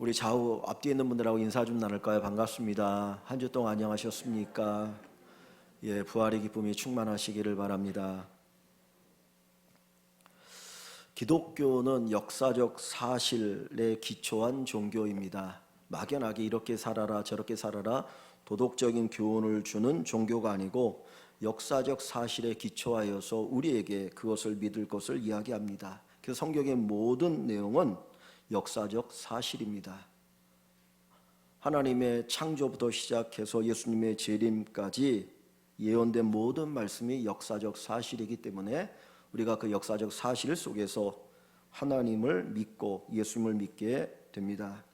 우리 좌우 앞뒤에 있는 분들하고 인사 좀 나눌까요? 반갑습니다. 한 주 동안 안녕하셨습니까? 예, 부활의 기쁨이 충만하시기를 바랍니다. 기독교는 역사적 사실에 기초한 종교입니다. 막연하게 이렇게 살아라 저렇게 살아라 도덕적인 교훈을 주는 종교가 아니고 역사적 사실에 기초하여서 우리에게 그것을 믿을 것을 이야기합니다. 그래서 성경의 모든 내용은 역사적 사실입니다. 하나님의 창조부터 시작해서 예수님의 재림까지 예언된 모든 말씀이 역사적 사실이기 때문에 우리가 그 역사적 사실 속에서 하나님을 믿고 예수님을 믿게 됩니다.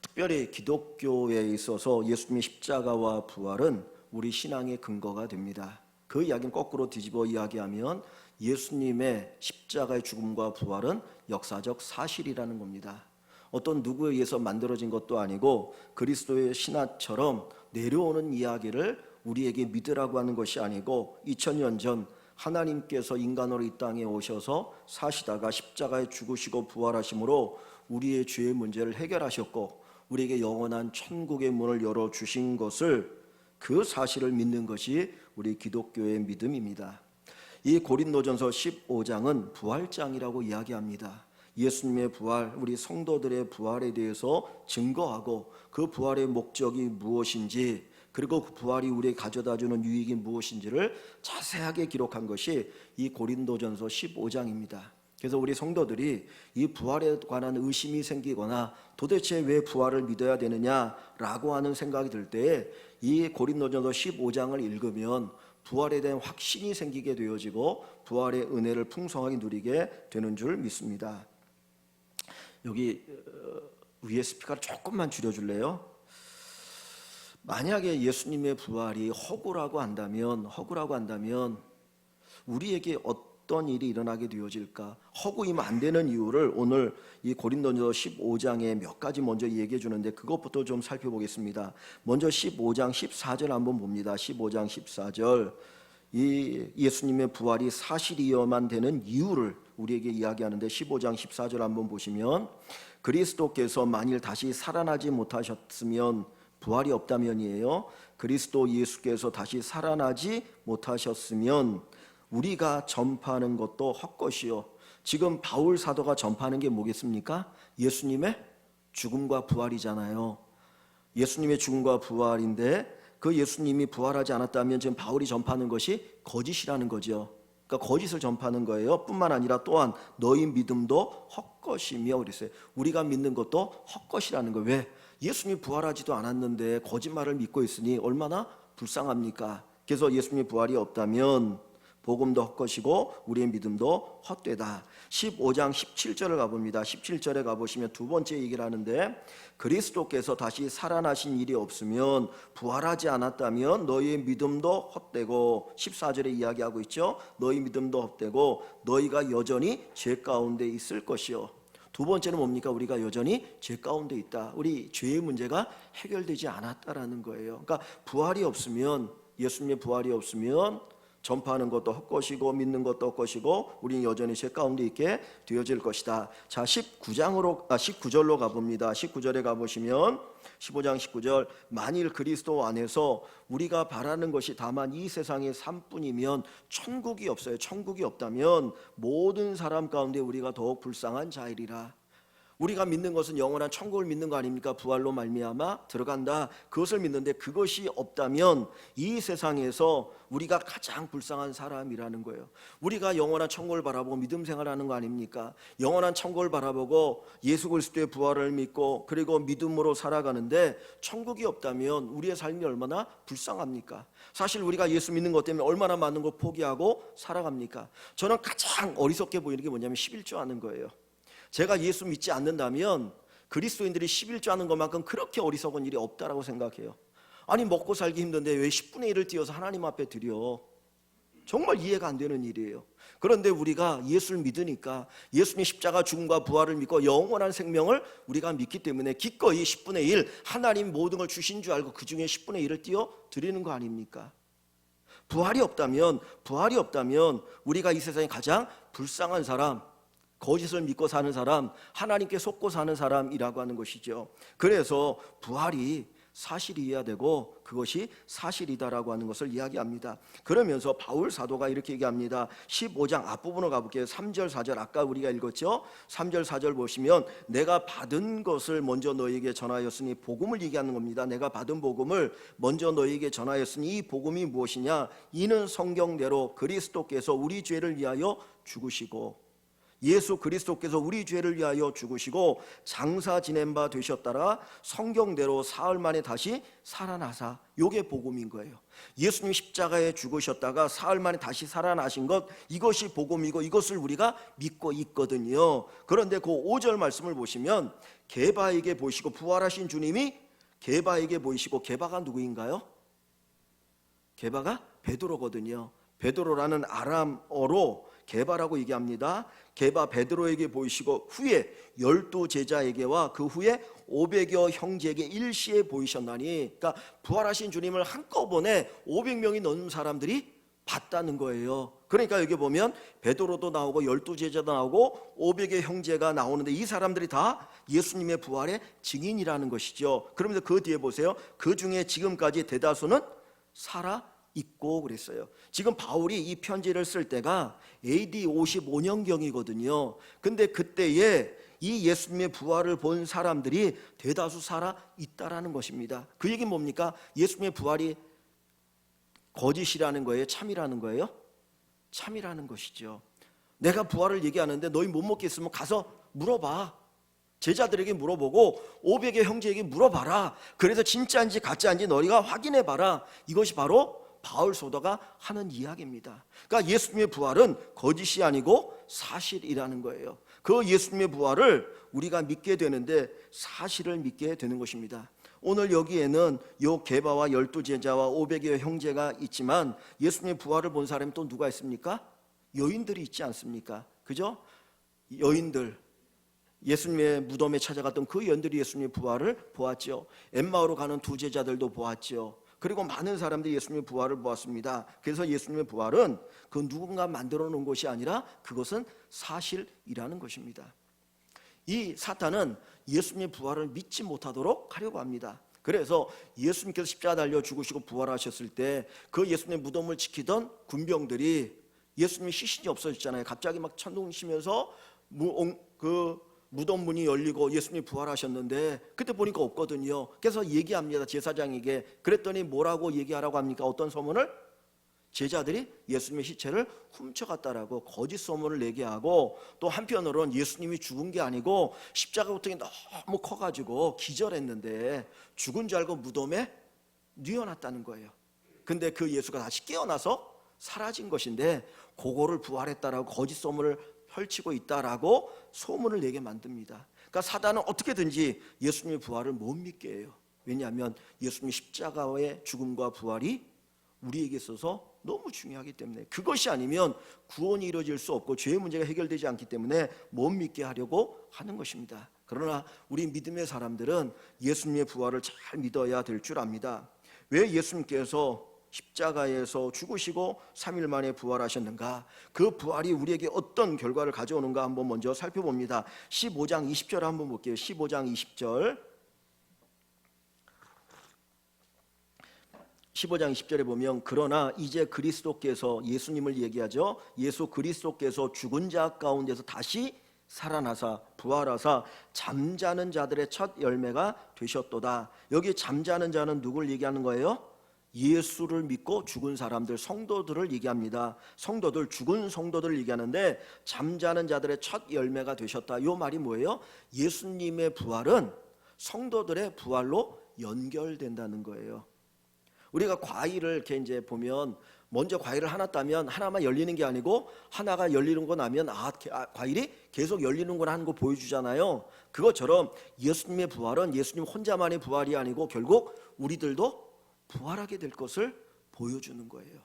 특별히 기독교에 있어서 예수님의 십자가와 부활은 우리 신앙의 근거가 됩니다. 그 이야기는 거꾸로 뒤집어 이야기하면 예수님의 십자가의 죽음과 부활은 역사적 사실이라는 겁니다. 어떤 누구에 의해서 만들어진 것도 아니고 그리스도의 신화처럼 내려오는 이야기를 우리에게 믿으라고 하는 것이 아니고 2000년 전 하나님께서 인간으로 이 땅에 오셔서 사시다가 십자가에 죽으시고 부활하심으로 우리의 죄의 문제를 해결하셨고 우리에게 영원한 천국의 문을 열어주신 것을 그 사실을 믿는 것이 우리 기독교의 믿음입니다. 이 고린도전서 15장은 부활장이라고 이야기합니다. 예수님의 부활, 우리 성도들의 부활에 대해서 증거하고 그 부활의 목적이 무엇인지 그리고 그 부활이 우리에게 가져다주는 유익이 무엇인지를 자세하게 기록한 것이 이 고린도전서 15장입니다. 그래서 우리 성도들이 이 부활에 관한 의심이 생기거나 도대체 왜 부활을 믿어야 되느냐라고 하는 생각이 들 때에 이 고린도전서 15장을 읽으면 부활에 대한 확신이 생기게 되어지고 부활의 은혜를 풍성하게 누리게 되는 줄 믿습니다. 여기 위에 스피커를 조금만 줄여줄래요? 만약에 예수님의 부활이 허구라고 한다면 우리에게 어떤 일이 일어나게 되어질까? 허구이면 안 되는 이유를 오늘 이 고린도전서 15장에 몇 가지 먼저 얘기해 주는데 그것부터 좀 살펴보겠습니다. 먼저 15장 14절 한번 봅니다. 15장 14절 이 예수님의 부활이 사실이어야만 되는 이유를 우리에게 이야기하는데 15장 14절 한번 보시면 그리스도께서 만일 다시 살아나지 못하셨으면 부활이 없다면이에요. 그리스도 예수께서 다시 살아나지 못하셨으면 우리가 전파하는 것도 헛것이요. 지금 바울 사도가 전파하는 게 뭐겠습니까? 예수님의 죽음과 부활이잖아요. 예수님의 죽음과 부활인데 그 예수님이 부활하지 않았다면 지금 바울이 전파하는 것이 거짓이라는 거죠. 그러니까 거짓을 전파하는 거예요. 뿐만 아니라 또한 너희 믿음도 헛것이며 그랬어요. 우리가 믿는 것도 헛것이라는 거예요. 왜? 예수님이 부활하지도 않았는데 거짓말을 믿고 있으니 얼마나 불쌍합니까? 그래서 예수님의 부활이 없다면 복음도 헛것이고 우리의 믿음도 헛되다. 15장 17절을 가봅니다. 17절에 가보시면 두 번째 얘기를 하는데 그리스도께서 다시 살아나신 일이 없으면 부활하지 않았다면 너희의 믿음도 헛되고 14절에 이야기하고 있죠. 너희 믿음도 헛되고 너희가 여전히 죄 가운데 있을 것이요. 두 번째는 뭡니까? 우리가 여전히 죄 가운데 있다. 우리 죄의 문제가 해결되지 않았다라는 거예요. 그러니까 부활이 없으면 예수님의 부활이 없으면 전파하는 것도 헛것이고 믿는 것도 헛것이고 우리는 여전히 죄 가운데 있게 되어질 것이다. 자, 19절로 가봅니다. 19절에 가보시면 15장 19절 만일 그리스도 안에서 우리가 바라는 것이 다만 이 세상의 삶뿐이면 천국이 없어요. 천국이 없다면 모든 사람 가운데 우리가 더욱 불쌍한 자이리라. 우리가 믿는 것은 영원한 천국을 믿는 거 아닙니까? 부활로 말미암아 들어간다. 그것을 믿는데 그것이 없다면 이 세상에서 우리가 가장 불쌍한 사람이라는 거예요. 우리가 영원한 천국을 바라보고 믿음 생활하는 거 아닙니까? 영원한 천국을 바라보고 예수 그리스도의 부활을 믿고 그리고 믿음으로 살아가는데 천국이 없다면 우리의 삶이 얼마나 불쌍합니까? 사실 우리가 예수 믿는 것 때문에 얼마나 많은 걸 포기하고 살아갑니까? 저는 가장 어리석게 보이는 게 뭐냐면 11조 하는 거예요. 제가 예수 믿지 않는다면 그리스도인들이 11조 하는 것만큼 그렇게 어리석은 일이 없다라고 생각해요. 아니 먹고 살기 힘든데 왜 10분의 1을 띄어서 하나님 앞에 드려? 정말 이해가 안 되는 일이에요. 그런데 우리가 예수를 믿으니까 예수님의 십자가 죽음과 부활을 믿고 영원한 생명을 우리가 믿기 때문에 기꺼이 10분의 1 하나님 모든 걸 주신 줄 알고 그 중에 10분의 1을 띄어 드리는 거 아닙니까? 부활이 없다면 우리가 이 세상에 가장 불쌍한 사람 거짓을 믿고 사는 사람, 하나님께 속고 사는 사람이라고 하는 것이죠. 그래서 부활이 사실이어야 되고 그것이 사실이다라고 하는 것을 이야기합니다. 그러면서 바울 사도가 이렇게 얘기합니다. 15장 앞부분으로 가볼게요. 3절 4절 아까 우리가 읽었죠. 3절 4절 보시면 내가 받은 것을 먼저 너희에게 전하였으니, 복음을 얘기하는 겁니다. 내가 받은 복음을 먼저 너희에게 전하였으니 이 복음이 무엇이냐, 이는 성경대로 그리스도께서 우리 죄를 위하여 죽으시고, 예수 그리스도께서 우리 죄를 위하여 죽으시고 장사 지낸 바 되셨다라 성경대로 사흘 만에 다시 살아나사. 요게 복음인 거예요. 예수님 십자가에 죽으셨다가 사흘 만에 다시 살아나신 것, 이것이 복음이고 이것을 우리가 믿고 있거든요. 그런데 그 5절 말씀을 보시면 게바에게 보이시고, 부활하신 주님이 게바에게 보이시고, 게바가 누구인가요? 게바가 베드로거든요. 베드로라는 아람어로 게바라고 얘기합니다. 게바 베드로에게 보이시고 후에 12제자에게와 그 후에 500여 형제에게 일시에 보이셨나니, 그러니까 부활하신 주님을 한꺼번에 500명이 넘는 사람들이 봤다는 거예요. 그러니까 여기 보면 베드로도 나오고 12제자도 나오고 500의 형제가 나오는데 이 사람들이 다 예수님의 부활의 증인이라는 것이죠. 그러면서 그 뒤에 보세요. 그 중에 지금까지 대다수는 살아 있고 그랬어요. 지금 바울이 이 편지를 쓸 때가 AD 55년경이거든요. 근데 그때에 이 예수님의 부활을 본 사람들이 대다수 살아 있다라는 것입니다. 그 얘기는 뭡니까? 예수님의 부활이 거짓이라는 거예요? 참이라는 거예요? 참이라는 것이죠. 내가 부활을 얘기하는데 너희 못 먹겠으면 가서 물어봐. 제자들에게 물어보고 500의 형제에게 물어봐라. 그래서 진짜인지 가짜인지 너희가 확인해봐라. 이것이 바로 바울 사도가 하는 이야기입니다. 그러니까 예수님의 부활은 거짓이 아니고 사실이라는 거예요. 그 예수님의 부활을 우리가 믿게 되는데 사실을 믿게 되는 것입니다. 오늘 여기에는 요 게바와 12제자와 500여 형제가 있지만 예수님의 부활을 본 사람이 또 누가 있습니까? 여인들이 있지 않습니까? 그죠? 여인들, 예수님의 무덤에 찾아갔던 그 여인들이 예수님의 부활을 보았죠. 엠마오로 가는 두 제자들도 보았죠. 그리고 많은 사람들이 예수님의 부활을 보았습니다. 그래서 예수님의 부활은 그 누군가 만들어 놓은 것이 아니라 그것은 사실이라는 것입니다. 이 사탄은 예수님의 부활을 믿지 못하도록 하려고 합니다. 그래서 예수님께서 십자가 달려 죽으시고 부활하셨을 때 그 예수님의 무덤을 지키던 군병들이 예수님의 시신이 없어졌잖아요. 갑자기 막 천둥 치면서 그 무덤 문이 열리고 예수님이 부활하셨는데 그때 보니까 없거든요. 그래서 얘기합니다. 제사장에게. 그랬더니 뭐라고 얘기하라고 합니까? 어떤 소문을? 제자들이 예수님의 시체를 훔쳐갔다라고 거짓 소문을 내게 하고, 또 한편으로는 예수님이 죽은 게 아니고 십자가 고통이 너무 커가지고 기절했는데 죽은 줄 알고 무덤에 뉘어놨다는 거예요. 근데 그 예수가 다시 깨어나서 사라진 것인데 그거를 부활했다라고 거짓 소문을 펼치고 있다라고 소문을 내게 만듭니다. 그러니까 사단은 어떻게든지 예수님의 부활을 못 믿게 해요. 왜냐하면 예수님의 십자가의 죽음과 부활이 우리에게 있어서 너무 중요하기 때문에, 그것이 아니면 구원이 이루어질 수 없고 죄의 문제가 해결되지 않기 때문에 못 믿게 하려고 하는 것입니다. 그러나 우리 믿음의 사람들은 예수님의 부활을 잘 믿어야 될 줄 압니다. 왜 예수님께서 십자가에서 죽으시고 3일 만에 부활하셨는가? 그 부활이 우리에게 어떤 결과를 가져오는가 한번 먼저 살펴봅니다. 15장 20절 한번 볼게요. 15장 20절. 15장 20절에 보면 그러나 이제 그리스도께서, 예수님을 얘기하죠. 예수 그리스도께서 죽은 자 가운데서 다시 살아나사 부활하사 잠자는 자들의 첫 열매가 되셨도다. 여기 잠자는 자는 누굴 얘기하는 거예요? 예수를 믿고 죽은 사람들, 성도들을 얘기합니다. 성도들, 죽은 성도들을 얘기하는데 잠자는 자들의 첫 열매가 되셨다. 이 말이 뭐예요? 예수님의 부활은 성도들의 부활로 연결된다는 거예요. 우리가 과일을 이렇게 이제 보면 먼저 과일을 하나 따면 하나만 열리는 게 아니고 하나가 열리는 거 나면 과일이 계속 열리는구나 하는 거 보여주잖아요. 그것처럼 예수님의 부활은 예수님 혼자만의 부활이 아니고 결국 우리들도 부활하게 될 것을 보여주는 거예요.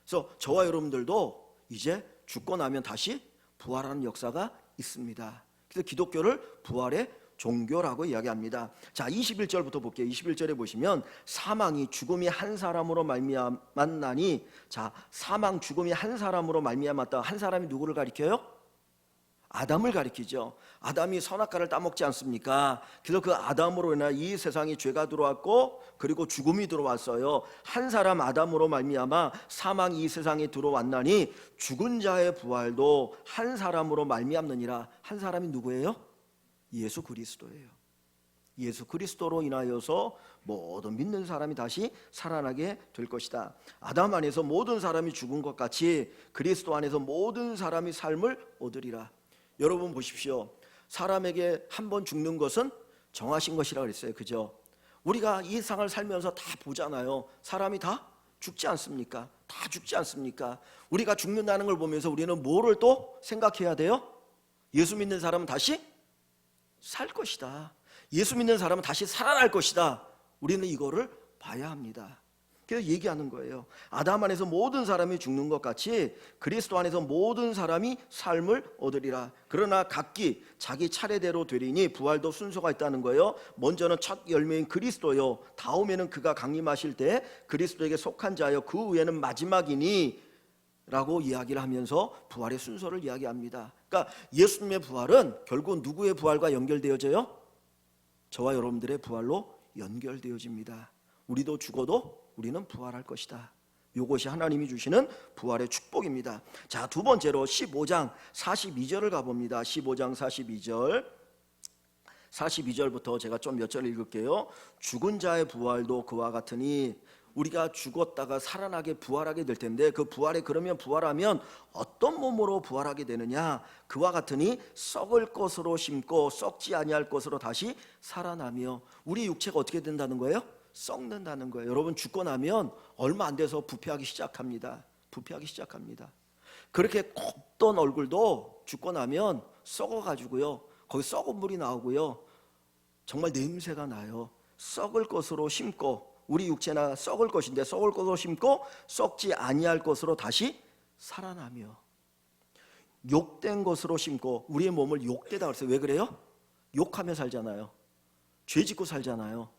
그래서 저와 여러분들도 이제 죽고 나면 다시 부활하는 역사가 있습니다. 그래서 기독교를 부활의 종교라고 이야기합니다. 자, 21절부터 볼게요. 21절에 보시면 사망이 죽음이 한 사람으로 말미암았나니, 자, 사망 죽음이 한 사람으로 말미암았다. 한 사람이 누구를 가리켜요? 아담을 가리키죠. 아담이 선악과를 따먹지 않습니까? 그래서 그 아담으로 인해 이 세상에 죄가 들어왔고 그리고 죽음이 들어왔어요. 한 사람 아담으로 말미암아 사망이 이 세상에 들어왔나니 죽은 자의 부활도 한 사람으로 말미암느니라. 한 사람이 누구예요? 예수 그리스도예요. 예수 그리스도로 인하여서 모든 믿는 사람이 다시 살아나게 될 것이다. 아담 안에서 모든 사람이 죽은 것 같이 그리스도 안에서 모든 사람이 삶을 얻으리라. 여러분 보십시오. 사람에게 한 번 죽는 것은 정하신 것이라 그랬어요. 그죠? 우리가 이 세상을 살면서 다 보잖아요. 사람이 다 죽지 않습니까? 다 죽지 않습니까? 우리가 죽는다는 걸 보면서 우리는 뭐를 또 생각해야 돼요? 예수 믿는 사람은 다시 살 것이다. 예수 믿는 사람은 다시 살아날 것이다. 우리는 이거를 봐야 합니다. 그래서 얘기하는 거예요. 아담 안에서 모든 사람이 죽는 것 같이 그리스도 안에서 모든 사람이 삶을 얻으리라. 그러나 각기 자기 차례대로 되리니 부활도 순서가 있다는 거예요. 먼저는 첫 열매인 그리스도요, 다음에는 그가 강림하실 때 그리스도에게 속한 자여, 그 후에는 마지막이니 라고 이야기를 하면서 부활의 순서를 이야기합니다. 그러니까 예수님의 부활은 결국 누구의 부활과 연결되어져요? 저와 여러분들의 부활로 연결되어집니다. 우리도 죽어도 우리는 부활할 것이다. 이것이 하나님이 주시는 부활의 축복입니다. 자, 두 번째로 15장 42절을 가봅니다. 15장 42절부터 제가 좀 몇 절을 읽을게요. 죽은 자의 부활도 그와 같으니, 우리가 죽었다가 살아나게 부활하게 될 텐데 그 부활에 그러면 부활하면 어떤 몸으로 부활하게 되느냐? 그와 같으니 썩을 것으로 심고 썩지 아니할 것으로 다시 살아나며. 우리 육체가 어떻게 된다는 거예요? 썩는다는 거예요. 여러분, 죽고 나면 얼마 안 돼서 부패하기 시작합니다. 부패하기 시작합니다. 그렇게 곱던 얼굴도 죽고 나면 썩어가지고요, 거기 썩은 물이 나오고요, 정말 냄새가 나요. 썩을 것으로 심고, 우리 육체나 썩을 것인데 썩을 것으로 심고 썩지 아니할 것으로 다시 살아나며, 욕된 것으로 심고, 우리의 몸을 욕되다 그랬어요. 왜 그래요? 욕하며 살잖아요. 죄 짓고 살잖아요.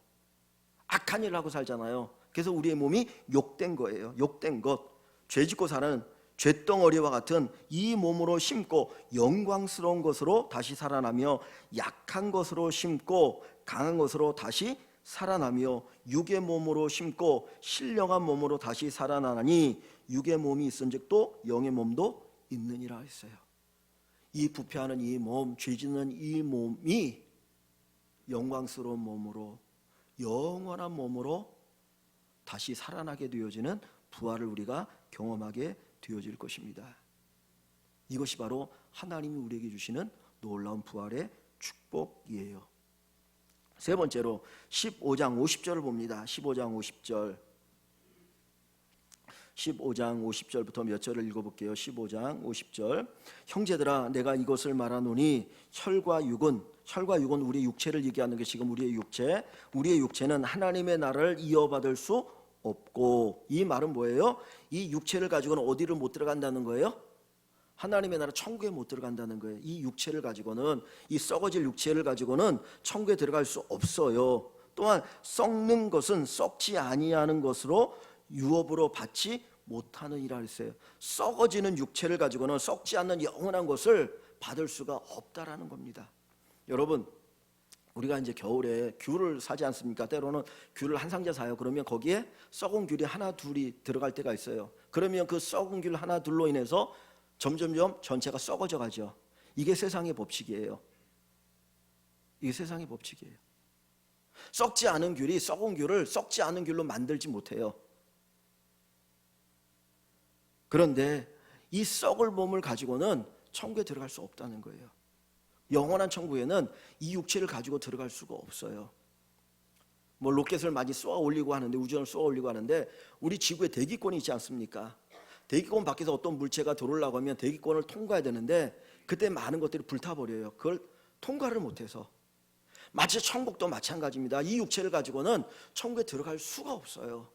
악한 일 하고 살잖아요. 그래서 우리의 몸이 욕된 거예요. 욕된 것, 죄 짓고 사는 죄덩어리와 같은 이 몸으로 심고 영광스러운 것으로 다시 살아나며, 약한 것으로 심고 강한 것으로 다시 살아나며, 육의 몸으로 심고 신령한 몸으로 다시 살아나니 육의 몸이 있은즉 또 영의 몸도 있느니라 했어요. 이 부패하는 이 몸, 죄 짓는 이 몸이 영광스러운 몸으로, 영원한 몸으로 다시 살아나게 되어지는 부활을 우리가 경험하게 되어질 것입니다. 이것이 바로 하나님이 우리에게 주시는 놀라운 부활의 축복이에요. 세 번째로 15장 50절을 봅니다. 15장 50절부터 몇 절을 읽어볼게요. 15장 50절. 형제들아, 내가 이것을 말하노니 혈과 육은 우리 육체를 얘기하는 게 지금 우리의 육체는 하나님의 나라를 이어받을 수 없고. 이 말은 뭐예요? 이 육체를 가지고는 어디를 못 들어간다는 거예요? 하나님의 나라 천국에 못 들어간다는 거예요. 이 육체를 가지고는, 이 썩어질 육체를 가지고는 천국에 들어갈 수 없어요. 또한 썩는 것은 썩지 아니하는 것으로 유업으로 받지 못하느니라 했어요. 썩어지는 육체를 가지고는 썩지 않는 영원한 것을 받을 수가 없다라는 겁니다. 여러분, 우리가 이제 겨울에 귤을 사지 않습니까? 때로는 귤을 한 상자 사요. 그러면 거기에 썩은 귤이 하나 둘이 들어갈 때가 있어요. 그러면 그 썩은 귤 하나 둘로 인해서 점점점 전체가 썩어져 가죠. 이게 세상의 법칙이에요. 이게 세상의 법칙이에요. 썩지 않은 귤이 썩은 귤을 썩지 않은 귤로 만들지 못해요. 그런데 이 썩을 몸을 가지고는 천국에 들어갈 수 없다는 거예요. 영원한 천국에는 이 육체를 가지고 들어갈 수가 없어요. 뭐 로켓을 많이 쏘아 올리고 하는데, 우주선을 쏘아 올리고 하는데, 우리 지구에 대기권이 있지 않습니까? 대기권 밖에서 어떤 물체가 들어오려고 하면 대기권을 통과해야 되는데 그때 많은 것들이 불타버려요. 그걸 통과를 못해서. 마치 천국도 마찬가지입니다. 이 육체를 가지고는 천국에 들어갈 수가 없어요.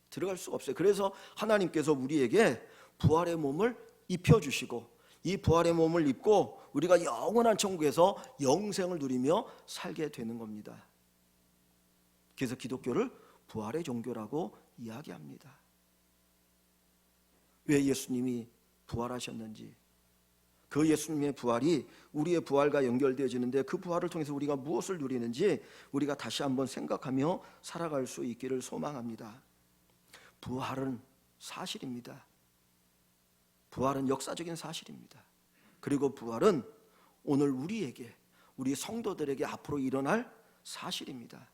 들어갈 수가 없어요. 그래서 하나님께서 우리에게 부활의 몸을 입혀주시고, 이 부활의 몸을 입고 우리가 영원한 천국에서 영생을 누리며 살게 되는 겁니다. 그래서 기독교를 부활의 종교라고 이야기합니다. 왜 예수님이 부활하셨는지, 그 예수님의 부활이 우리의 부활과 연결되어지는데 그 부활을 통해서 우리가 무엇을 누리는지 우리가 다시 한번 생각하며 살아갈 수 있기를 소망합니다. 부활은 사실입니다. 부활은 역사적인 사실입니다. 그리고 부활은 오늘 우리에게, 우리 성도들에게 앞으로 일어날 사실입니다.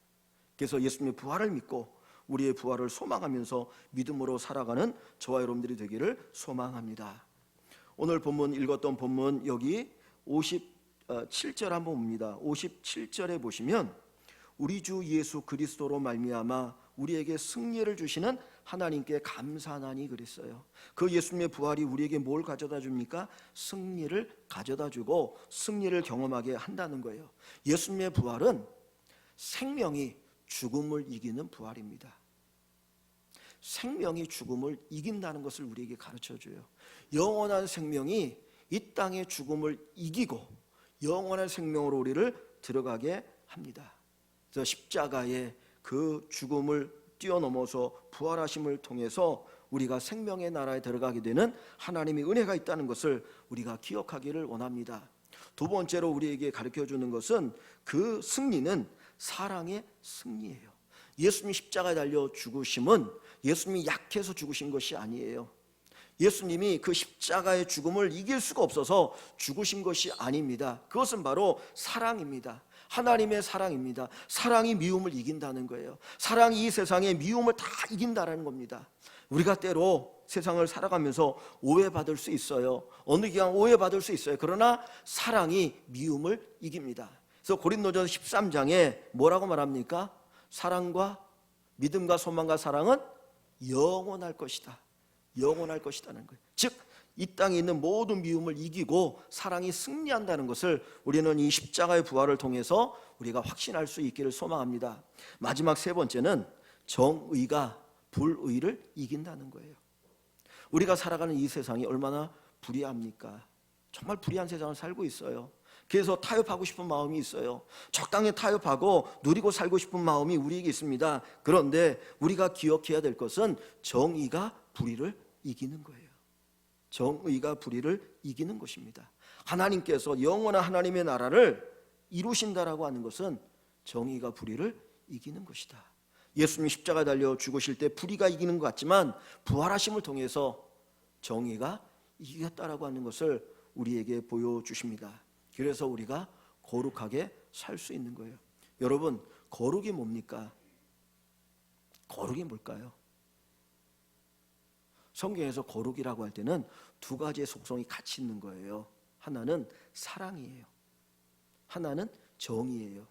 그래서 예수님의 부활을 믿고 우리의 부활을 소망하면서 믿음으로 살아가는 저와 여러분들이 되기를 소망합니다. 오늘 본문 읽었던 본문 여기 57절 한번 봅니다. 57절에 보시면 우리 주 예수 그리스도로 말미암아 우리에게 승리를 주시는 하나님께 감사하나니 그랬어요. 그 예수님의 부활이 우리에게 뭘 가져다 줍니까? 승리를 가져다 주고 승리를 경험하게 한다는 거예요. 예수님의 부활은 생명이 죽음을 이기는 부활입니다. 생명이 죽음을 이긴다는 것을 우리에게 가르쳐줘요. 영원한 생명이 이 땅의 죽음을 이기고 영원한 생명으로 우리를 들어가게 합니다. 그래서 십자가의 그 죽음을 뛰어넘어서 부활하심을 통해서 우리가 생명의 나라에 들어가게 되는 하나님의 은혜가 있다는 것을 우리가 기억하기를 원합니다. 두 번째로 우리에게 가르쳐주는 것은 그 승리는 사랑의 승리예요. 예수님이 십자가에 달려 죽으심은 예수님이 약해서 죽으신 것이 아니에요. 예수님이 그 십자가의 죽음을 이길 수가 없어서 죽으신 것이 아닙니다. 그것은 바로 사랑입니다. 하나님의 사랑입니다. 사랑이 미움을 이긴다는 거예요. 사랑이 이 세상의 미움을 다 이긴다는 겁니다. 우리가 때로 세상을 살아가면서 오해받을 수 있어요. 어느 기간 오해받을 수 있어요. 그러나 사랑이 미움을 이깁니다. 그래서 고린도전서 13장에 뭐라고 말합니까? 사랑과 믿음과 소망과 사랑은 영원할 것이다. 영원할 것이라는 거예요. 즉 이 땅에 있는 모든 미움을 이기고 사랑이 승리한다는 것을 우리는 이 십자가의 부활을 통해서 우리가 확신할 수 있기를 소망합니다. 마지막 세 번째는 정의가 불의를 이긴다는 거예요. 우리가 살아가는 이 세상이 얼마나 불의합니까? 정말 불의한 세상을 살고 있어요. 그래서 타협하고 싶은 마음이 있어요. 적당히 타협하고 누리고 살고 싶은 마음이 우리에게 있습니다. 그런데 우리가 기억해야 될 것은 정의가 불의를 이기는 거예요. 정의가 불의를 이기는 것입니다. 하나님께서 영원한 하나님의 나라를 이루신다라고 하는 것은 정의가 불의를 이기는 것이다. 예수님이 십자가에 달려 죽으실 때 불의가 이기는 것 같지만 부활하심을 통해서 정의가 이겼다라고 하는 것을 우리에게 보여주십니다. 그래서 우리가 거룩하게 살 수 있는 거예요. 여러분, 거룩이 뭡니까? 거룩이 뭘까요? 성경에서 거룩이라고 할 때는 두 가지의 속성이 같이 있는 거예요. 하나는 사랑이에요. 하나는 정의예요.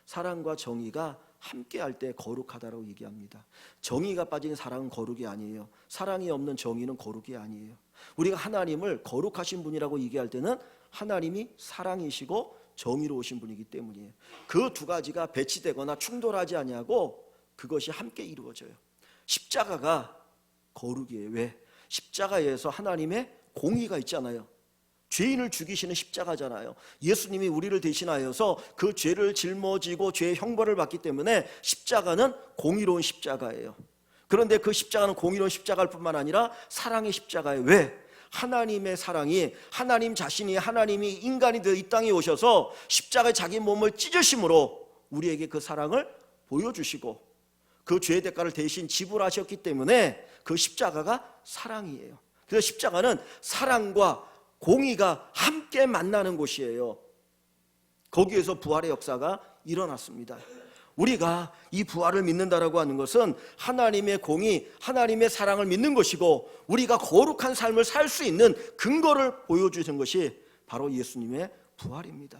사랑과 정의가 함께 할 때 거룩하다라고 얘기합니다. 정의가 빠진 사랑은 거룩이 아니에요. 사랑이 없는 정의는 거룩이 아니에요. 우리가 하나님을 거룩하신 분이라고 얘기할 때는 하나님이 사랑이시고 정의로우신 분이기 때문이에요. 그 두 가지가 배치되거나 충돌하지 아니하고 그것이 함께 이루어져요. 십자가가 거룩이에요. 왜? 십자가에서 하나님의 공의가 있잖아요. 죄인을 죽이시는 십자가잖아요. 예수님이 우리를 대신하여서 그 죄를 짊어지고 죄의 형벌을 받기 때문에 십자가는 공의로운 십자가예요. 그런데 그 십자가는 공의로운 십자가일 뿐만 아니라 사랑의 십자가예요. 왜? 하나님의 사랑이, 하나님 자신이, 하나님이 인간이 되어 이 땅에 오셔서 십자가에 자기 몸을 찢으심으로 우리에게 그 사랑을 보여주시고 그 죄의 대가를 대신 지불하셨기 때문에 그 십자가가 사랑이에요. 그래서 십자가는 사랑과 공의가 함께 만나는 곳이에요. 거기에서 부활의 역사가 일어났습니다. 우리가 이 부활을 믿는다라고 하는 것은 하나님의 공의, 하나님의 사랑을 믿는 것이고 우리가 거룩한 삶을 살 수 있는 근거를 보여주는 것이 바로 예수님의 부활입니다.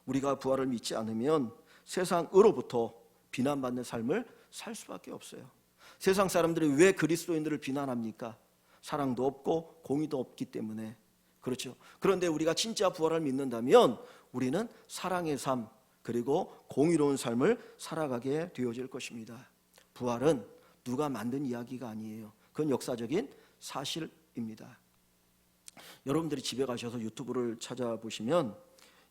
우리가 부활을 믿지 않으면 세상으로부터 비난받는 삶을 살 수밖에 없어요. 세상 사람들이 왜 그리스도인들을 비난합니까? 사랑도 없고 공의도 없기 때문에. 그렇죠. 그런데 우리가 진짜 부활을 믿는다면 우리는 사랑의 삶 그리고 공의로운 삶을 살아가게 되어질 것입니다. 부활은 누가 만든 이야기가 아니에요. 그건 역사적인 사실입니다. 여러분들이 집에 가셔서 유튜브를 찾아보시면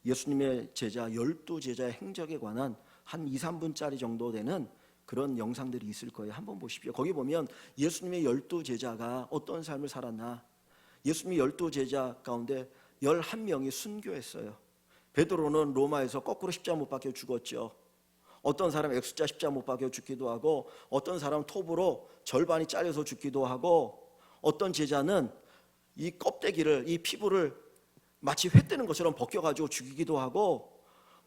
예수님의 제자 12제자의 행적에 관한 한 2, 3분짜리 정도 되는 그런 영상들이 있을 거예요. 한번 보십시오. 거기 보면 예수님의 12제자가 어떤 삶을 살았나, 예수님이 12제자 가운데 11명이 순교했어요. 베드로는 로마에서 거꾸로 십자가 못 박혀 죽었죠. 어떤 사람 X자 십자가 못 박혀 죽기도 하고, 어떤 사람 톱으로 절반이 잘려서 죽기도 하고, 어떤 제자는 이 껍데기를, 이 피부를 마치 회 뜨는 것처럼 벗겨가지고 죽이기도 하고,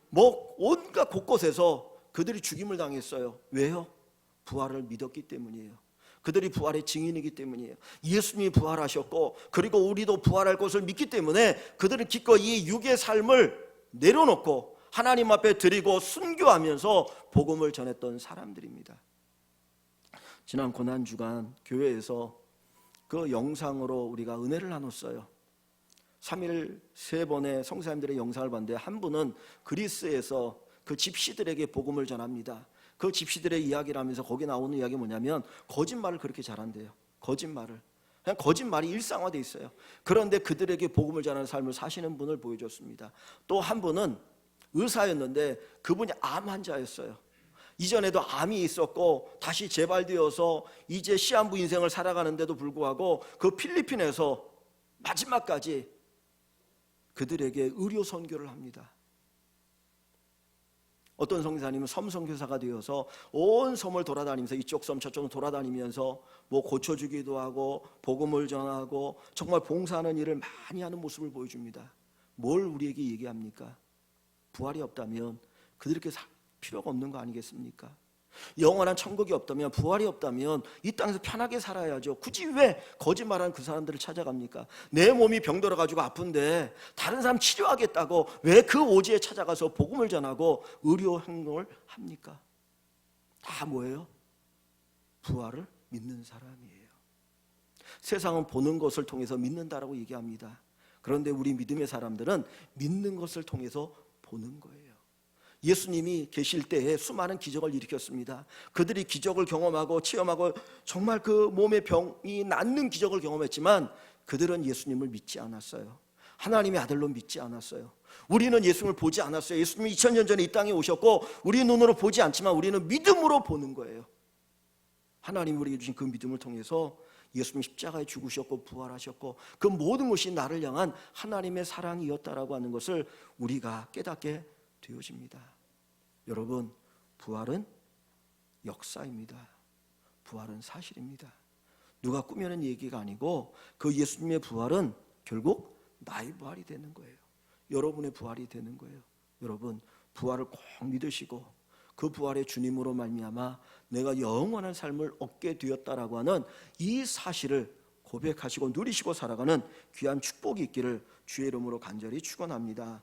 뭐 온갖 곳곳에서 그들이 죽임을 당했어요. 왜요? 부활을 믿었기 때문이에요. 그들이 부활의 증인이기 때문이에요. 예수님이 부활하셨고, 그리고 우리도 부활할 것을 믿기 때문에 그들은 기꺼이 이 육의 삶을 내려놓고 하나님 앞에 드리고 순교하면서 복음을 전했던 사람들입니다. 지난 고난주간 교회에서 그 영상으로 우리가 은혜를 나눴어요. 3일 3번의 성사님들의 영상을 봤는데, 한 분은 그리스에서 그 집시들에게 복음을 전합니다. 그 집시들의 이야기를 하면서 거기 나오는 이야기가 뭐냐면, 거짓말을 그렇게 잘한대요. 거짓말을. 그냥 거짓말이 일상화되어 있어요. 그런데 그들에게 복음을 전하는 삶을 사시는 분을 보여줬습니다. 또 한 분은 의사였는데 그분이 암 환자였어요. 이전에도 암이 있었고 다시 재발되어서 이제 시한부 인생을 살아가는데도 불구하고 그 필리핀에서 마지막까지 그들에게 의료 선교를 합니다. 어떤 성사님은 섬 선교사가 되어서 온 섬을 돌아다니면서 이쪽 섬 저쪽 돌아다니면서 뭐 고쳐주기도 하고 복음을 전하고 정말 봉사하는 일을 많이 하는 모습을 보여줍니다. 뭘 우리에게 얘기합니까? 부활이 없다면 그들에게 살 필요가 없는 거 아니겠습니까? 영원한 천국이 없다면, 부활이 없다면 이 땅에서 편하게 살아야죠. 굳이 왜 거짓말하는 그 사람들을 찾아갑니까? 내 몸이 병들어가지고 아픈데 다른 사람 치료하겠다고 왜 그 오지에 찾아가서 복음을 전하고 의료 행동을 합니까? 다 뭐예요? 부활을 믿는 사람이에요. 세상은 보는 것을 통해서 믿는다라고 얘기합니다. 그런데 우리 믿음의 사람들은 믿는 것을 통해서 보는 거예요. 예수님이 계실 때에 수많은 기적을 일으켰습니다. 그들이 기적을 경험하고 체험하고 정말 그 몸의 병이 낫는 기적을 경험했지만 그들은 예수님을 믿지 않았어요. 하나님의 아들로 믿지 않았어요. 우리는 예수님을 보지 않았어요. 예수님이 2000년 전에 이 땅에 오셨고 우리 눈으로 보지 않지만 우리는 믿음으로 보는 거예요. 하나님이 우리에게 주신 그 믿음을 통해서 예수님 십자가에 죽으셨고 부활하셨고 그 모든 것이 나를 향한 하나님의 사랑이었다라고 하는 것을 우리가 깨닫게 되어집니다. 여러분, 부활은 역사입니다. 부활은 사실입니다. 누가 꾸며낸 얘기가 아니고 그 예수님의 부활은 결국 나의 부활이 되는 거예요. 여러분의 부활이 되는 거예요. 여러분, 부활을 꼭 믿으시고 그 부활의 주님으로 말미암아 내가 영원한 삶을 얻게 되었다라고 하는 이 사실을 고백하시고 누리시고 살아가는 귀한 축복이 있기를 주의 이름으로 간절히 축원합니다.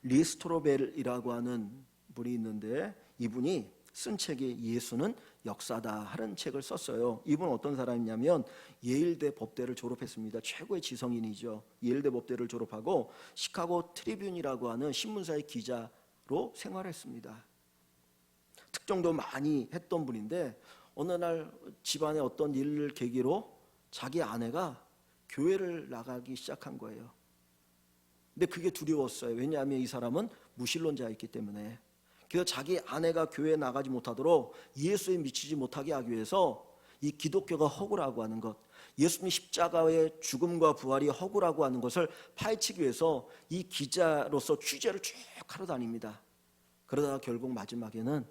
리 스트로벨이라고 하는 분이 있는데 이분이 쓴 책이 예수는 역사다 하는 책을 썼어요. 이분은 어떤 사람이냐면 예일대 법대를 졸업했습니다. 최고의 지성인이죠. 예일대 법대를 졸업하고 시카고 트리뷴이라고 하는 신문사의 기자로 생활했습니다. 특정도 많이 했던 분인데 어느 날 집안의 어떤 일을 계기로 자기 아내가 교회를 나가기 시작한 거예요. 근데 그게 두려웠어요. 왜냐하면 이 사람은 무신론자였기 때문에. 그래서 자기 아내가 교회에 나가지 못하도록 예수에 미치지 못하게 하기 위해서 이 기독교가 허구라고 하는 것, 예수님의 십자가의 죽음과 부활이 허구라고 하는 것을 파헤치기 위해서 이 기자로서 취재를 쭉 하러 다닙니다. 그러다가 결국 마지막에는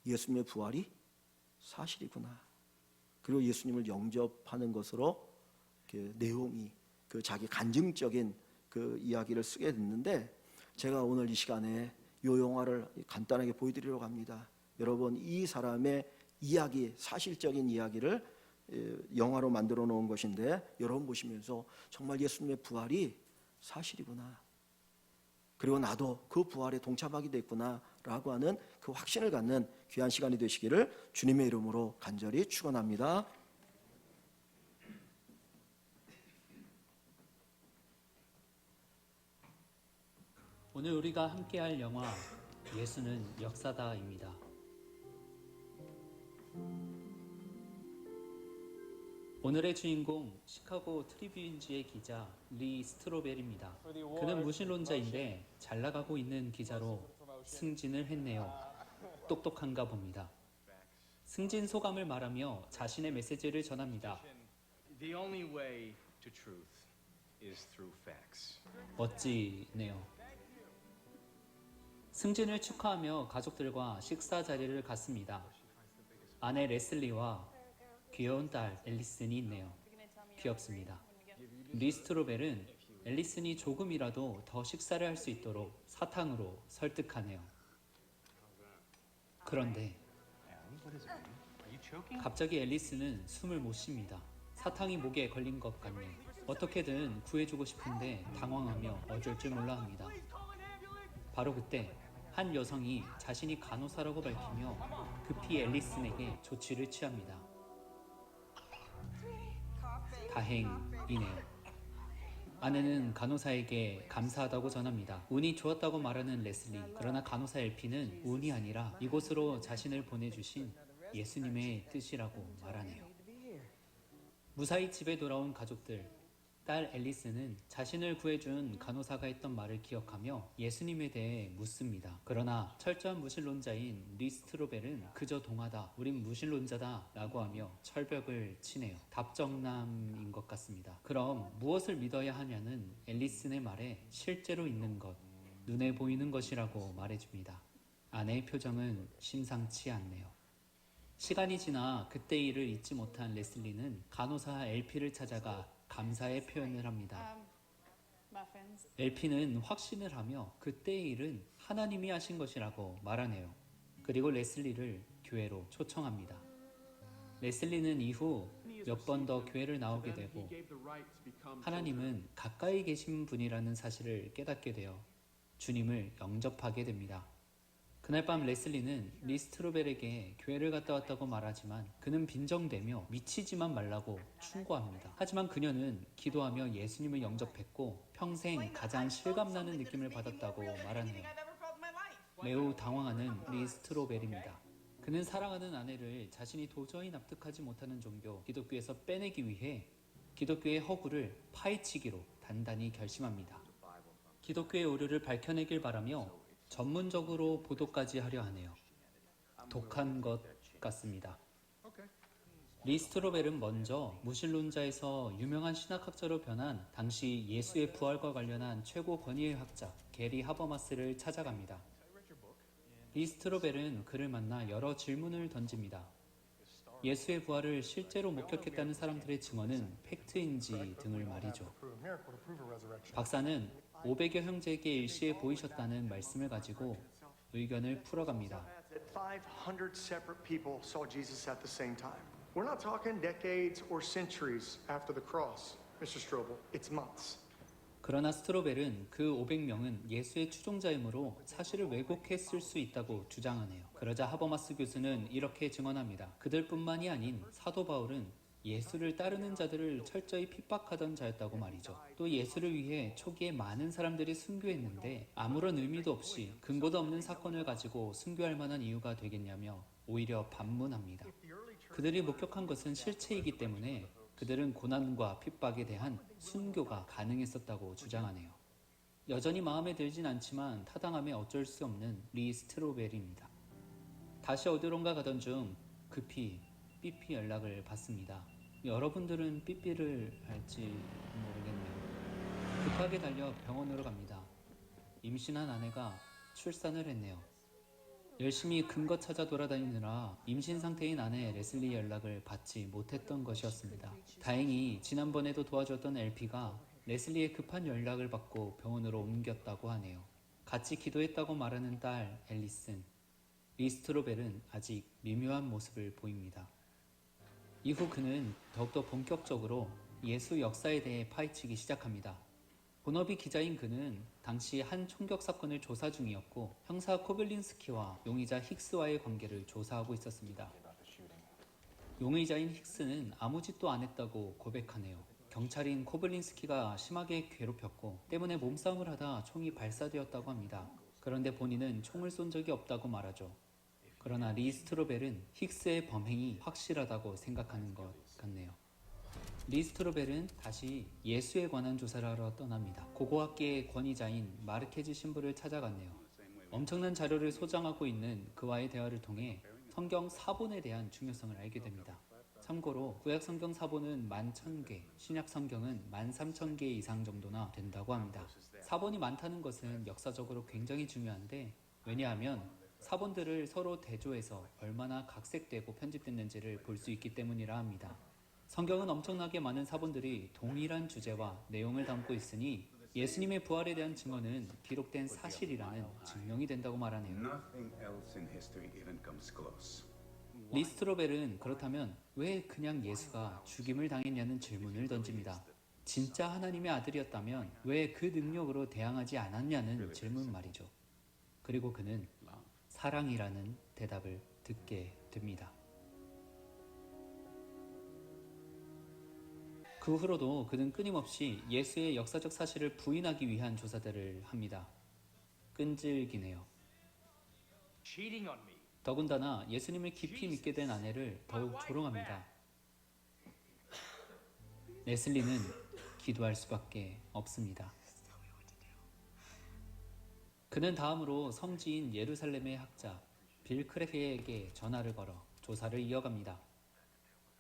예수님의 부활이 사실이구나. 그리고 예수님을 영접하는 것으로 그 내용이 그 자기 간증적인 그 이야기를 쓰게 됐는데 제가 오늘 이 시간에 이 영화를 간단하게 보여드리려고 합니다. 여러분, 이 사람의 이야기, 사실적인 이야기를 영화로 만들어 놓은 것인데 여러분 보시면서 정말 예수님의 부활이 사실이구나. 그리고 나도 그 부활에 동참하게 됐구나 라고 하는 그 확신을 갖는 귀한 시간이 되시기를 주님의 이름으로 간절히 축원합니다. 오늘 우리가 함께할 영화 예수는 역사다입니다. 오늘의 주인공 시카고 트리뷴지의 기자 리 스트로벨입니다. 그는 무신론자인데 잘 나가고 있는 기자로 승진을 했네요. 똑똑한가 봅니다. 승진 소감을 말하며 자신의 메시지를 전합니다. The only way to truth is through facts. 멋지네요. 승진을 축하하며 가족들과 식사 자리를 갖습니다. 아내 레슬리와 귀여운 딸 앨리슨이 있네요. 귀엽습니다. 리스트로벨은 앨리슨이 조금이라도 더 식사를 할 수 있도록 사탕으로 설득하네요. 그런데 What is it? Are you choking? 갑자기 앨리슨은 숨을 못 쉽니다. 사탕이 목에 걸린 것 같네. 어떻게든 구해주고 싶은데 당황하며 어쩔 줄 몰라 합니다. 바로 그때 한 여성이 자신이 간호사라고 밝히며 급히 앨리슨에게 조치를 취합니다. 다행이네요. 아내는 간호사에게 감사하다고 전합니다. 운이 좋았다고 말하는 레슬리. 그러나 간호사 LP는 운이 아니라 이곳으로 자신을 보내주신 예수님의 뜻이라고 말하네요. 무사히 집에 돌아온 가족들. 딸 앨리스는 자신을 구해준 간호사가 했던 말을 기억하며 예수님에 대해 묻습니다. 그러나 철저한 무신론자인 리스트로벨은 그저 동화다, 우린 무신론자다 라고 하며 철벽을 치네요. 답정남인 것 같습니다. 그럼 무엇을 믿어야 하냐는 앨리슨의 말에 실제로 있는 것, 눈에 보이는 것이라고 말해줍니다. 아내의 표정은 심상치 않네요. 시간이 지나 그때 일을 잊지 못한 레슬리는 간호사 LP를 찾아가 감사의 표현을 합니다. LP는 확신을 하며 그때의 일은 하나님이 하신 것이라고 말하네요. 그리고 레슬리를 교회로 초청합니다. 레슬리는 이후 몇 번 더 교회를 나오게 되고 하나님은 가까이 계신 분이라는 사실을 깨닫게 되어 주님을 영접하게 됩니다. 그날 밤 레슬리는 리스트로벨에게 교회를 갔다 왔다고 말하지만 그는 빈정대며 미치지만 말라고 충고합니다. 하지만 그녀는 기도하며 예수님을 영접했고 평생 가장 실감나는 느낌을 받았다고 말하네요. 매우 당황하는 리스트로벨입니다. 그는 사랑하는 아내를 자신이 도저히 납득하지 못하는 종교 기독교에서 빼내기 위해 기독교의 허구를 파헤치기로 단단히 결심합니다. 기독교의 오류를 밝혀내길 바라며 전문적으로 보도까지 하려 하네요. 독한 것 같습니다. 리스트로벨은 먼저 무신론자에서 유명한 신학학자로 변한 당시 예수의 부활과 관련한 최고 권위의 학자 게리 하버마스를 찾아갑니다. 리스트로벨은 그를 만나 여러 질문을 던집니다. 예수의 부활을 실제로 목격했다는 사람들의 증언은 팩트인지 등을 말이죠. 박사는 500여 형제에게 일시에 보이셨다는 말씀을 가지고 의견을 풀어갑니다. 500 separate people saw Jesus at the same time. We're not talking decades or centuries after the cross, Mr. Strobel. It's months. 그러나 스트로벨은 그 500명은 예수의 추종자이므로 사실을 왜곡했을 수 있다고 주장하네요. 그러자 하버마스 교수는 이렇게 증언합니다. 그들뿐만이 아닌 사도 바울은 예수를 따르는 자들을 철저히 핍박하던 자였다고 말이죠. 또 예수를 위해 초기에 많은 사람들이 순교했는데 아무런 의미도 없이 근거도 없는 사건을 가지고 순교할 만한 이유가 되겠냐며 오히려 반문합니다. 그들이 목격한 것은 실체이기 때문에 그들은 고난과 핍박에 대한 순교가 가능했었다고 주장하네요. 여전히 마음에 들진 않지만 타당함에 어쩔 수 없는 리스트로벨입니다. 다시 어디론가 가던 중 급히 삐삐 연락을 받습니다. 여러분들은 삐삐를 할지 모르겠네요. 급하게 달려 병원으로 갑니다. 임신한 아내가 출산을 했네요. 열심히 근거 찾아 돌아다니느라 임신 상태인 아내 레슬리 연락을 받지 못했던 것이었습니다. 다행히 지난번에도 도와줬던 LP가 레슬리의 급한 연락을 받고 병원으로 옮겼다고 하네요. 같이 기도했다고 말하는 딸 앨리슨. 리스트로벨은 아직 미묘한 모습을 보입니다. 이후 그는 더욱더 본격적으로 예수 역사에 대해 파헤치기 시작합니다. 본업이 기자인 그는 당시 한 총격 사건을 조사 중이었고 형사 코벨린스키와 용의자 힉스와의 관계를 조사하고 있었습니다. 용의자인 힉스는 아무 짓도 안 했다고 고백하네요. 경찰인 코벨린스키가 심하게 괴롭혔고 때문에 몸싸움을 하다 총이 발사되었다고 합니다. 그런데 본인은 총을 쏜 적이 없다고 말하죠. 그러나 리스트로벨은 힉스의 범행이 확실하다고 생각하는 것 같네요. 리스트로벨은 다시 예수에 관한 조사를 하러 떠납니다. 고고학계의 권위자인 마르케즈 신부를 찾아갔네요. 엄청난 자료를 소장하고 있는 그와의 대화를 통해 성경 사본에 대한 중요성을 알게 됩니다. 참고로 구약 성경 사본은 11,000개, 신약 성경은 13,000개 이상 정도나 된다고 합니다. 사본이 많다는 것은 역사적으로 굉장히 중요한데, 왜냐하면 사본들을 서로 대조해서 얼마나 각색되고 편집됐는지를 볼 수 있기 때문이라 합니다. 성경은 엄청나게 많은 사본들이 동일한 주제와 내용을 담고 있으니 예수님의 부활에 대한 증언은 기록된 사실이라는 증명이 된다고 말하네요. Nothing else in history even comes close. 리스트로벨은 그렇다면 왜 그냥 예수가 죽임을 당했냐는 질문을 던집니다. 진짜 하나님의 아들이었다면 왜 그 능력으로 대항하지 않았냐는 질문 말이죠. 그리고 그는 사랑이라는 대답을 듣게 됩니다. 그 후로도 그는 끊임없이 예수의 역사적 사실을 부인하기 위한 조사들을 합니다. 끈질기네요. Cheating on me. 더군다나 예수님을 깊이 믿게 된 아내를 더욱 조롱합니다. 레슬리는 기도할 수밖에 없습니다. 그는 다음으로 성지인 예루살렘의 학자 빌 크래피에게 전화를 걸어 조사를 이어갑니다.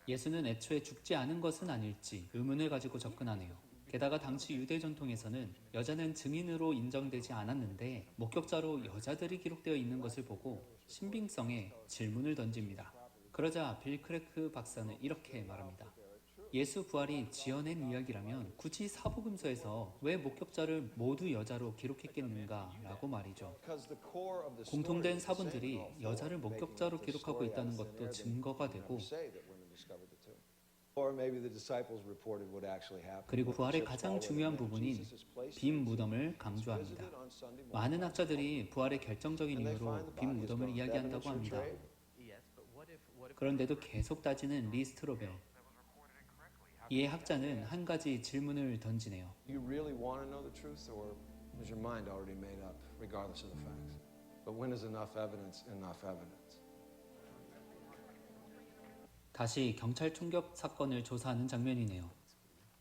예수는 애초에 죽지 않은 것은 아닐지 의문을 가지고 접근하네요. 게다가 당시 유대 전통에서는 여자는 증인으로 인정되지 않았는데 목격자로 여자들이 기록되어 있는 것을 보고 신빙성에 질문을 던집니다. 그러자 빌 크래크 박사는 이렇게 말합니다. 예수 부활이 지어낸 이야기라면 굳이 사복음서에서 왜 목격자를 모두 여자로 기록했겠는가 라고 말이죠. 공통된 사본들이 여자를 목격자로 기록하고 있다는 것도 증거가 되고, 그리고 부활의 가장 중요한 부분인 빈 무덤을 강조합니다. 많은 학자들이 부활의 결정적인 이유로 빈 무덤을 이야기한다고 합니다. 그런데도 계속 따지는 리스트로벨. 이에 학자는 한 가지 질문을 던지네요. You really want to know the truth, or is your mind already made up, regardless of the facts? But when is enough evidence enough evidence? 다시 경찰 총격 사건을 조사하는 장면이네요.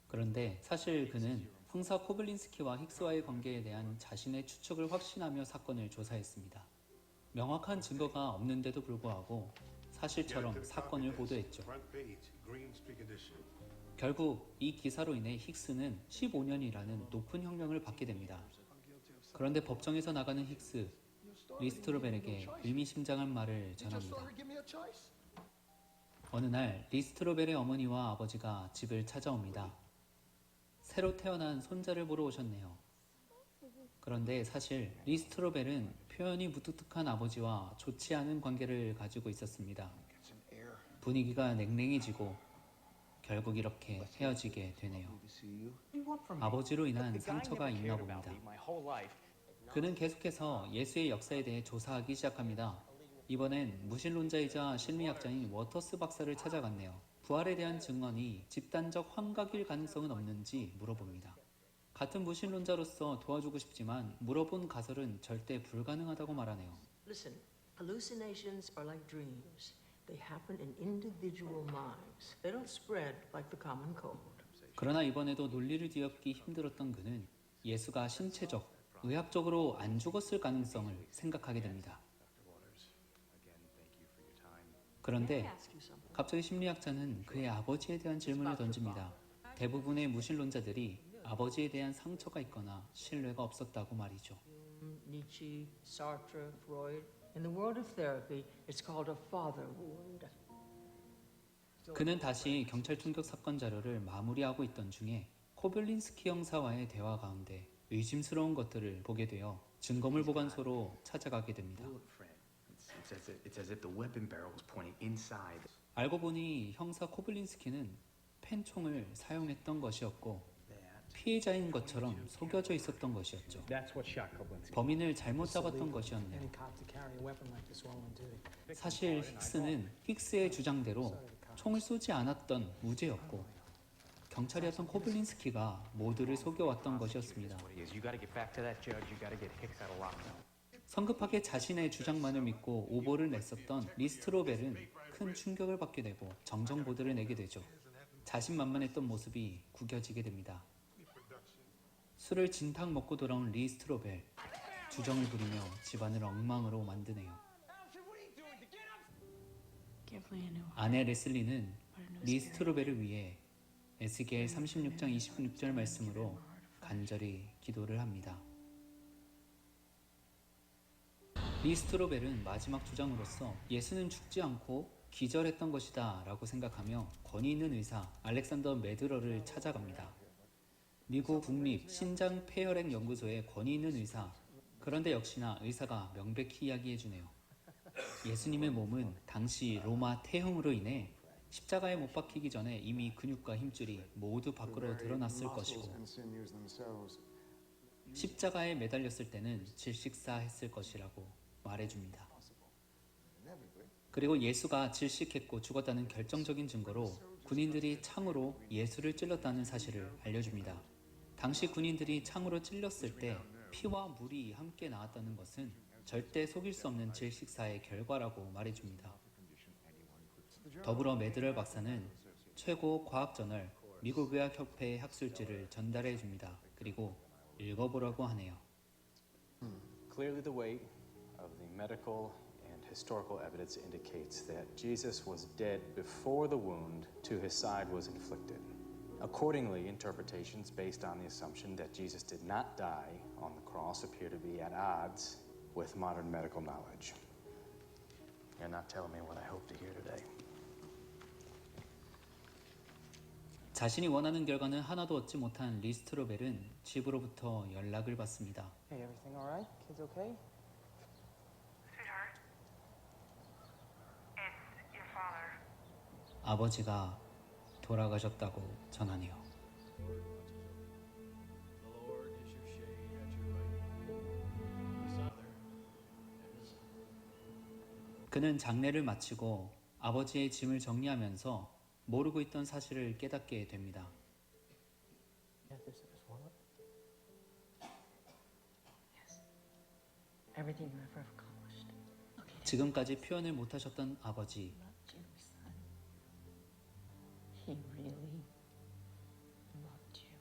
그런데 사실 그는 형사 코블린스키와 힉스와의 관계에 대한 자신의 추측을 확신하며 사건을 조사했습니다. 명확한 증거가 없는데도 불구하고 사실처럼 사건을 보도했죠. 결국 이 기사로 인해 힉스는 15년이라는 높은 형량을 받게 됩니다. 그런데 법정에서 나가는 힉스, 리스트로벨에게 의미심장한 말을 전합니다. 어느 날 리스트로벨의 어머니와 아버지가 집을 찾아옵니다. 새로 태어난 손자를 보러 오셨네요. 그런데 사실 리스트로벨은 표현이 무뚝뚝한 아버지와 좋지 않은 관계를 가지고 있었습니다. 분위기가 냉랭해지고 결국 이렇게 헤어지게 되네요. 아버지로 인한 상처가 있나 봅니다. 그는 계속해서 예수의 역사에 대해 조사하기 시작합니다. 이번엔 무신론자이자 심리학자인 워터스 박사를 찾아갔네요. 부활에 대한 증언이 집단적 환각일 가능성은 없는지 물어봅니다. 같은 무신론자로서 도와주고 싶지만 물어본 가설은 절대 불가능하다고 말하네요. Listen, hallucinations are like dreams. They happen in individual minds. They don't spread like the common cold. 그러나 이번에도 논리를 뒤엎기 힘들었던 그는 예수가 신체적, 의학적으로 안 죽었을 가능성을 생각하게 됩니다. 그런데 갑자기 심리학자는 그의 아버지에 대한 질문을 던집니다. 대부분의 무신론자들이 아버지에 대한 상처가 있거나 신뢰가 없었다고 말이죠. Nietzsche, Sartre, Freud. In the world of therapy, it's called a father wound. 그는 다시 경찰 총격 사건 자료를 마무리하고 있던 중에 코블린스키 형사와의 대화 가운데 의심스러운 것들을 보게 되어 증거물 보관소로 찾아가게 됩니다. It's as if the weapon barrel was pointing inside. 알고 보니 형사 코블린스키는 펜총을 사용했던 것이었고 피해자인 것처럼 속여져 있었던 것이었죠. That's what shot Koblinski. 범인을 잘못 잡았던 것이었네요. 사실 힉스는 힉스의 주장대로 총을 쏘지 않았던 무죄였고 경찰이었던 코블린스키가 모두를 속여왔던 것이었습니다. What it is, you got to get back to that judge. You got to get Hicks out of lockdown. 성급하게 자신의 주장만을 믿고 오보를 냈었던 리스트로벨은 큰 충격을 받게 되고 정정보도를 내게 되죠. 자신만만했던 모습이 구겨지게 됩니다. 술을 진탕 먹고 돌아온 리스트로벨, 주정을 부리며 집안을 엉망으로 만드네요. 아내 레슬리는 리스트로베를 위해 에스겔 36장 26절 말씀으로 간절히 기도를 합니다. 리스트로벨은 마지막 주장으로서 예수는 죽지 않고 기절했던 것이다 라고 생각하며 권위 있는 의사 알렉산더 매드러를 찾아갑니다. 미국 국립 신장 폐혈액 연구소의 권위 있는 의사, 그런데 역시나 의사가 명백히 이야기해주네요. 예수님의 몸은 당시 로마 태형으로 인해 십자가에 못 박히기 전에 이미 근육과 힘줄이 모두 밖으로 드러났을 것이고 십자가에 매달렸을 때는 질식사했을 것이라고 말해줍니다. 그리고 예수가 질식했고 죽었다는 결정적인 증거로 군인들이 창으로 예수를 찔렀다는 사실을 알려줍니다. 당시 군인들이 창으로 찔렸을 때 피와 물이 함께 나왔다는 것은 절대 속일 수 없는 질식사의 결과라고 말해줍니다. 더불어 매드럴 박사는 최고 과학저널 미국의학협회의 학술지를 전달해 줍니다. 그리고 읽어보라고 하네요. Clearly the weight of the medical and historical evidence indicates that Jesus was dead before the wound to his side was inflicted. Accordingly, interpretations based on the assumption that Jesus did not die on the cross appear to be at odds with modern medical knowledge. You're not telling me what I hope to hear today. 자신이 원하는 결과는 하나도 얻지 못한 리스트로벨은 집으로부터 연락을 받습니다. Hey, everything all right? Kids okay? Sweetheart, it's your father. 아버지가 돌아가셨다고 전하네요. 그는 장례를 마치고 아버지의 짐을 정리하면서 모르고 있던 사실을 깨닫게 됩니다. Everything you ever accomplished. 지금까지 표현을 못하셨던 아버지, He really loved you.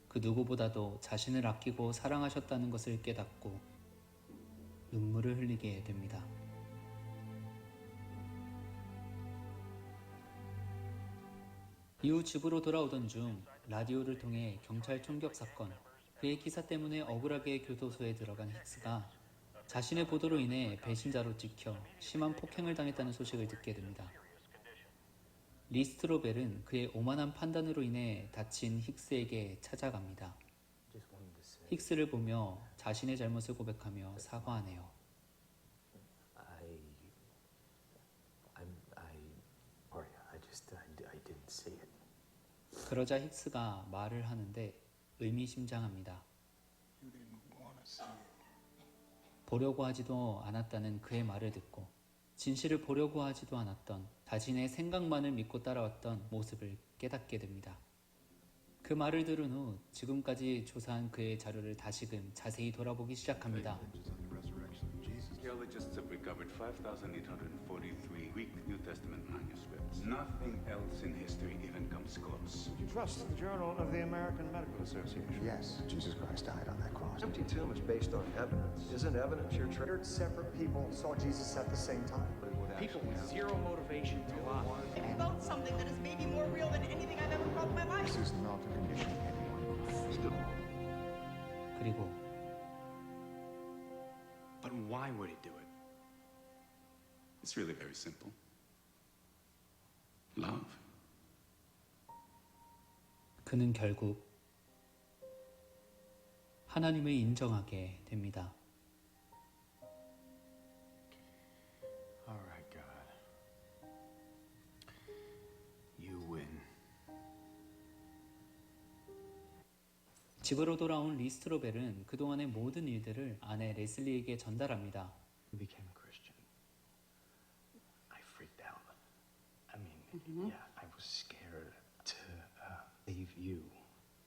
그 누구보다도 자신을 아끼고 사랑하셨다는 것을 깨닫고 눈물을 흘리게 됩니다. 이후 집으로 돌아오던 중 라디오를 통해 경찰 총격 사건, 그의 기사 때문에 억울하게 교도소에 들어간 힉스가 자신의 보도로 인해 배신자로 찍혀 심한 폭행을 당했다는 소식을 듣게 됩니다. 리스트로벨은 그의 오만한 판단으로 인해 다친 힉스에게 찾아갑니다. 힉스를 보며 자신의 잘못을 고백하며 사과하네요. I didn't see it. 그러자 힉스가 말을 하는데 의미심장합니다. 보려고 하지도 않았다는 그의 말을 듣고 진실을 보려고 하지도 않았던 자신의 생각만을 믿고 따라왔던 모습을 깨닫게 됩니다. 그 말을 들은 후 지금까지 조사한 그의 자료를 다시금 자세히 돌아보기 시작합니다. Archaeologists have recovered 5,843 Greek New Testament manuscripts. Nothing else in history even comes close. You trust the Journal of the American Medical Association? Yes, Jesus Christ died on that cross. Empty tomb is based on evidence. Isn't evidence your trade? 100 separate people saw Jesus at the same time. People with zero motivation to lie. Maybe about something that is maybe more real than anything I've ever felt in my life. This is not a condition anyone could. 그리고 But why would he do it? It's really very simple. Love. 그는 결국 하나님을 인정하게 됩니다. All right, God. You win. 집으로 돌아온 리스트로벨은 그동안의 모든 일들을 아내 레슬리에게 전달합니다. You became a Christian. I freaked out. I mean, yeah, I was scared to leave you.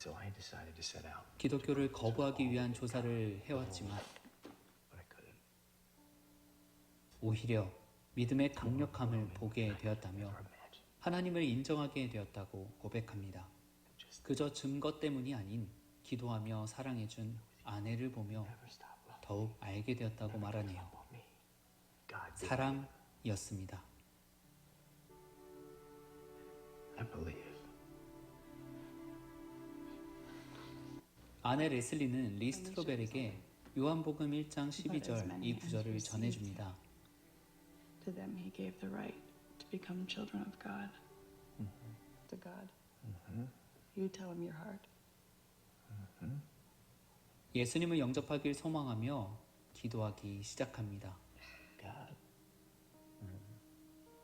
So I decided to set out. 기독교를 거부하기 위한 조사를 해왔지만 But I couldn't. 오히려 믿음의 강력함을 보게 되었다며 하나님을 인정하게 되었다고 고백합니다. 그저 증거 때문이 아닌 기도하며 사랑해준 아내를 보며 더욱 알게 되었다고 말하네요. 사랑이었습니다. I believe. 아내 레슬리는 리 스트로벨에게 요한복음 1장 12절 이 구절을 전해줍니다. To them he gave the right to become children of God. To God. You tell him your heart. 예수님을 영접하길 소망하며 기도하기 시작합니다. God,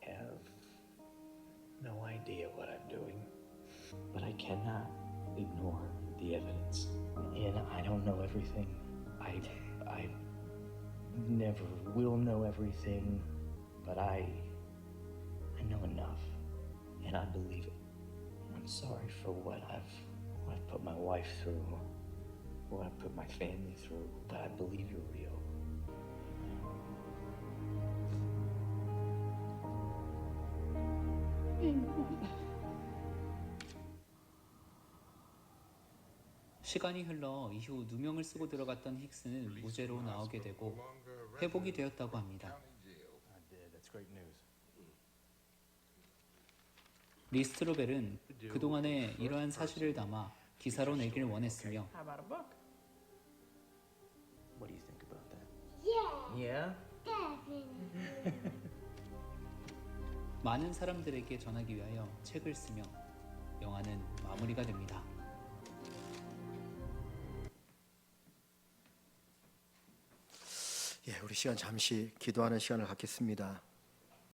I have no idea what I'm doing, but I cannot ignore the evidence. And I don't know everything. I never will know everything, but I know enough, and I believe it. I'm sorry for what I've put my wife through, what I've put my family through, but I believe you're real. 시간이 흘러 이후 누명을 쓰고 들어갔던 힉스는 무죄로 나오게 되고 회복이 되었다고 합니다. That's great news. 리 스트로벨은 그동안의 이러한 사실을 담아 기사로 내길 원했으며 How about a book? What do you think about that? Yeah? 많은 사람들에게 전하기 위하여 책을 쓰며 영화는 마무리가 됩니다. 예, 우리 시간 잠시 기도하는 시간을 갖겠습니다.